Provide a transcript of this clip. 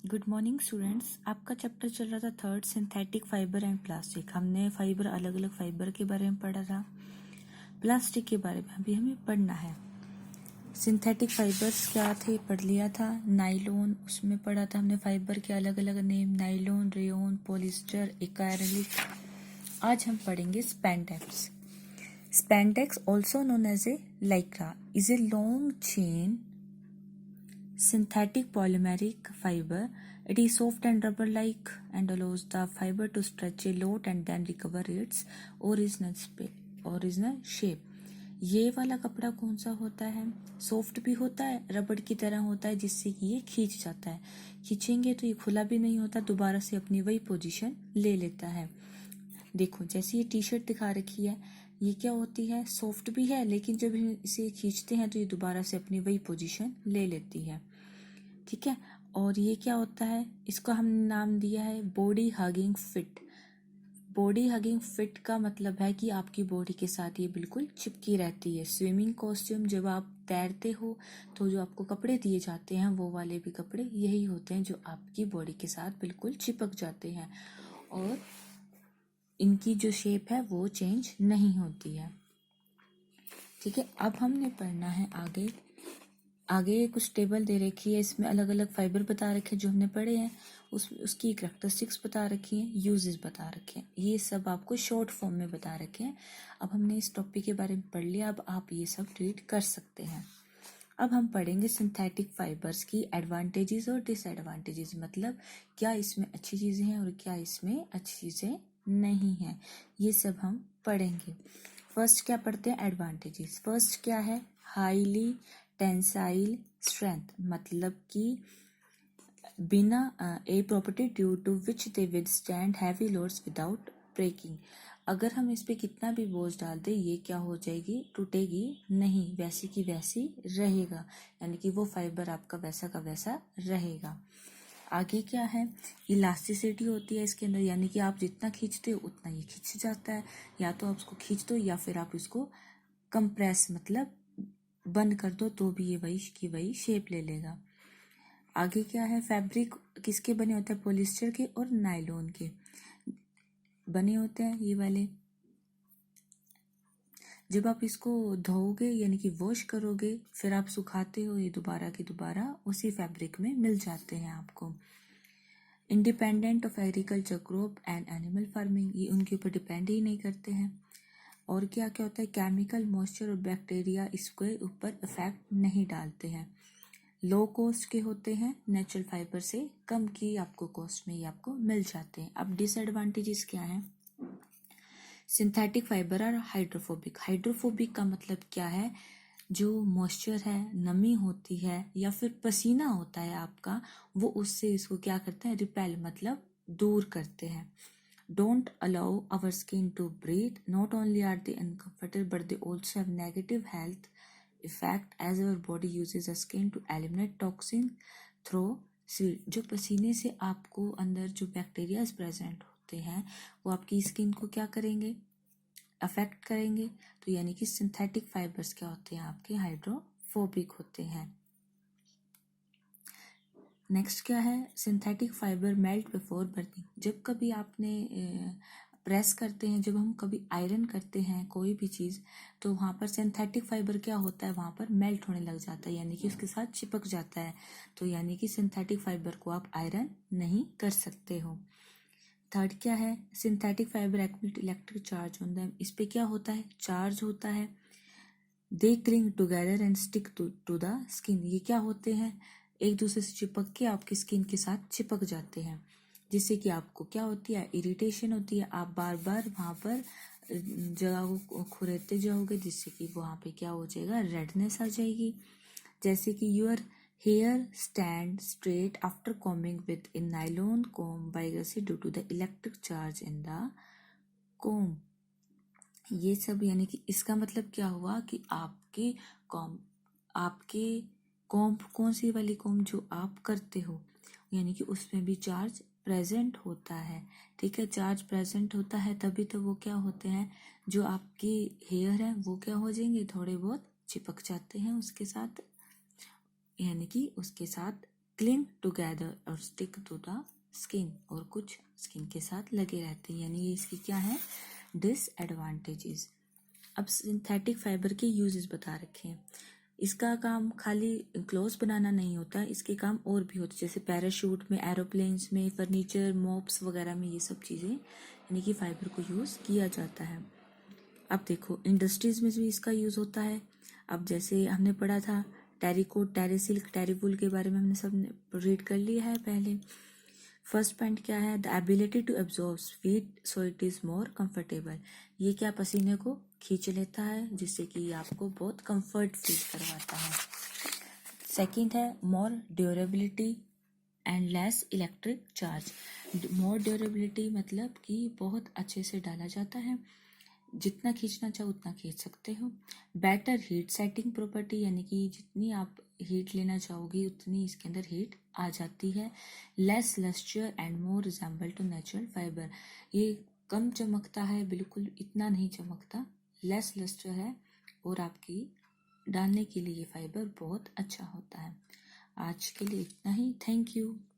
Good morning students. आपका chapter चल रहा था third, synthetic fibre and plastic. हमने फाइबर, अलग अलग फाइबर के बारे में पढ़ा था। प्लास्टिक के बारे में अभी हमें पढ़ना है। सिंथेटिक फाइबर्स क्या थे पढ़ लिया था। नाइलॉन, उसमें पढ़ा था हमने फाइबर के अलग अलग name, nylon, rayon, polyester, acrylic. आज हम पढ़ेंगे spandex. Spandex also known as a Lycra is a long chain synthetic polymeric fiber. It is soft and rubber-like and allows the fiber to stretch a lot and then recover its original shape. ये वाला कपड़ा कौन सा होता है? Soft भी होता है, रबड़ की तरह होता है, जिससे कि ये खींच जाता है। खींचेंगे तो ये खुला भी नहीं होता, दोबारा से अपनी वही पोजीशन ले लेता है। देखो, जैसे ये टी शर्ट दिखा रखी है, ये क्या होती है? सॉफ्ट भी है, लेकिन जब हम इसे खींचते हैं तो ये दोबारा से अपनी वही पोजीशन ले लेती है। ठीक है। और ये क्या होता है? इसको हमने नाम दिया है body hugging fit. Body hugging fit का मतलब है कि आपकी बॉडी के साथ ये बिल्कुल चिपकी रहती है। स्विमिंग कॉस्ट्यूम, जब आप तैरते हो तो जो आपको कपड़े दिए जाते हैं वो वाले भी कपड़े यही होते हैं जो आपकी बॉडी के साथ बिल्कुल चिपक जाते हैं और इनकी जो शेप है वो चेंज नहीं होती है। ठीक है। अब हमने पढ़ना है आगे कुछ टेबल दे रखी है, इसमें अलग अलग फाइबर बता रखे हैं जो हमने पढ़े हैं, उसकी करैक्टरिस्टिक्स बता रखी हैं, यूजेस बता रखे हैं। ये सब आपको शॉर्ट फॉर्म में बता रखे हैं। अब हमने इस टॉपिक के बारे में पढ़ लिया, अब आप ये सब रीड कर सकते हैं। अब हम पढ़ेंगे सिंथेटिक फाइबर्स की एडवांटेजेस और डिसएडवांटेजेस, मतलब क्या इसमें अच्छी चीज़ें हैं और क्या इसमें अच्छी चीज़ें नहीं हैं, ये सब हम पढ़ेंगे। फर्स्ट क्या पढ़ते हैं? एडवांटेजेस। फर्स्ट क्या है? हाईली टेंसाइल स्ट्रेंथ, मतलब कि बिना a property due to which they withstand heavy loads without breaking. अगर हम इस पे कितना भी बोझ डाल दें ये क्या हो जाएगी? टूटेगी नहीं, वैसी की वैसी रहेगा, यानी कि वो फाइबर आपका वैसा का वैसा रहेगा। आगे क्या है? इलास्टिसिटी होती है इसके अंदर, यानी कि आप जितना खींचते हो उतना ये खींच जाता है। या तो आप इसको खींच दो या फिर आप इसको कंप्रेस, मतलब बंद कर दो, तो भी ये वही की वही शेप ले लेगा। आगे क्या है? फैब्रिक किसके बने होते हैं? पॉलिस्टर के और नायलॉन के बने होते हैं ये वाले। जब आप इसको धोओगे यानी कि वॉश करोगे, फिर आप सुखाते हो, ये दोबारा की दोबारा उसी फैब्रिक में मिल जाते हैं आपको। Independent of agriculture, crop and animal farming, ये उनके ऊपर डिपेंड ही नहीं करते हैं। और क्या क्या होता है? केमिकल, मॉइस्चर और बैक्टीरिया इसके ऊपर इफेक्ट नहीं डालते हैं। लो कॉस्ट के होते हैं, नेचुरल फाइबर से कम की आपको कॉस्ट में ये आपको मिल जाते हैं। अब डिसएडवांटेजेस क्या हैं? Synthetic fibre are hydrophobic. Hydrophobic का मतलब क्या है? जो मॉइस्चर है, नमी होती है या फिर पसीना होता है आपका, वो उससे इसको क्या करते हैं? रिपेल, मतलब दूर करते हैं। Don't allow our skin to breathe. Not only are they uncomfortable, but they also have negative health effect as our body uses the skin to eliminate toxin through sweat. जो पसीने से आपको अंदर जो बैक्टीरियाज प्रेजेंट होते हैं वो आपकी स्किन को क्या करेंगे? अफेक्ट करेंगे। तो यानी कि सिंथेटिक फाइबर्स क्या होते हैं? आपके हाइड्रोफोबिक होते हैं। नेक्स्ट क्या है? Synthetic fibre melt before burning. जब कभी आपने प्रेस करते हैं, जब हम कभी आयरन करते हैं कोई भी चीज़, तो वहाँ पर सिंथेटिक फाइबर क्या होता है? वहाँ पर मेल्ट होने लग जाता है, यानी कि उसके साथ चिपक जाता है। तो यानी कि सिंथेटिक फाइबर को आप आयरन नहीं कर सकते हो। थर्ड क्या है? Synthetic fibre accumulate electric charge on them. इस पे क्या होता है? चार्ज होता है। They cling together and stick to the skin. ये क्या होते हैं? एक दूसरे से चिपक के आपकी स्किन के साथ चिपक जाते हैं, जिससे कि आपको क्या होती है? इरिटेशन होती है। आप बार बार वहाँ पर जगह को खुरेदते जाओगे, जिससे कि वहाँ पे क्या हो जाएगा? रेडनेस आ जाएगी। जैसे कि your hair stand straight after combing with in nylon comb वायरसी due to the electric charge in the comb. ये सब यानी कि इसका मतलब क्या हुआ कि आपके कॉम्ब, कौन सी वाली कॉम्ब जो आप करते हो, यानी कि उसमें भी चार्ज प्रेजेंट होता है। ठीक है, चार्ज प्रेजेंट होता है तभी तो वो क्या होते हैं? जो आपके हेयर हैं वो क्या हो जाएंगे? थोड़े बहुत चिपक जाते हैं उसके साथ, यानी कि उसके साथ क्लिंग टुगेदर और स्टिक टू द स्किन, और कुछ स्किन के साथ लगे रहते हैं, यानी ये इसकी क्या है, डिसएडवांटेजेस। अब सिंथेटिक फाइबर के यूजेस बता रखे हैं। इसका काम खाली क्लोथ्स बनाना नहीं होता, इसके काम और भी होते हैं, जैसे पैराशूट में, एरोप्लेन्स में, फर्नीचर, मॉप्स वगैरह में, ये सब चीज़ें यानी कि फाइबर को यूज़ किया जाता है। अब देखो इंडस्ट्रीज में भी इसका यूज़ होता है। अब जैसे हमने पढ़ा था टेरिकोट, टेरिसिल्क, टेरिवुल के बारे में हमने सब रीड कर लिया है पहले। फर्स्ट पॉइंट क्या है, the ability to absorb heat so it is more comfortable. ये क्या पसीने को खींच लेता है, जिससे कि आपको बहुत कंफर्ट फील करवाता है। सेकंड है more durability and less electric charge. More durability मतलब कि बहुत अच्छे से डाला जाता है, जितना खींचना चाहो उतना खींच सकते हो। बेटर हीट सेटिंग प्रॉपर्टी, यानी कि जितनी आप हीट लेना चाहोगी उतनी इसके अंदर हीट आ जाती है। Less lustre and more resemble to natural fibre. ये कम चमकता है, बिल्कुल इतना नहीं चमकता, लेस लस्टर है, और आपकी डालने के लिए ये फाइबर बहुत अच्छा होता है। आज के लिए इतना ही, थैंक यू।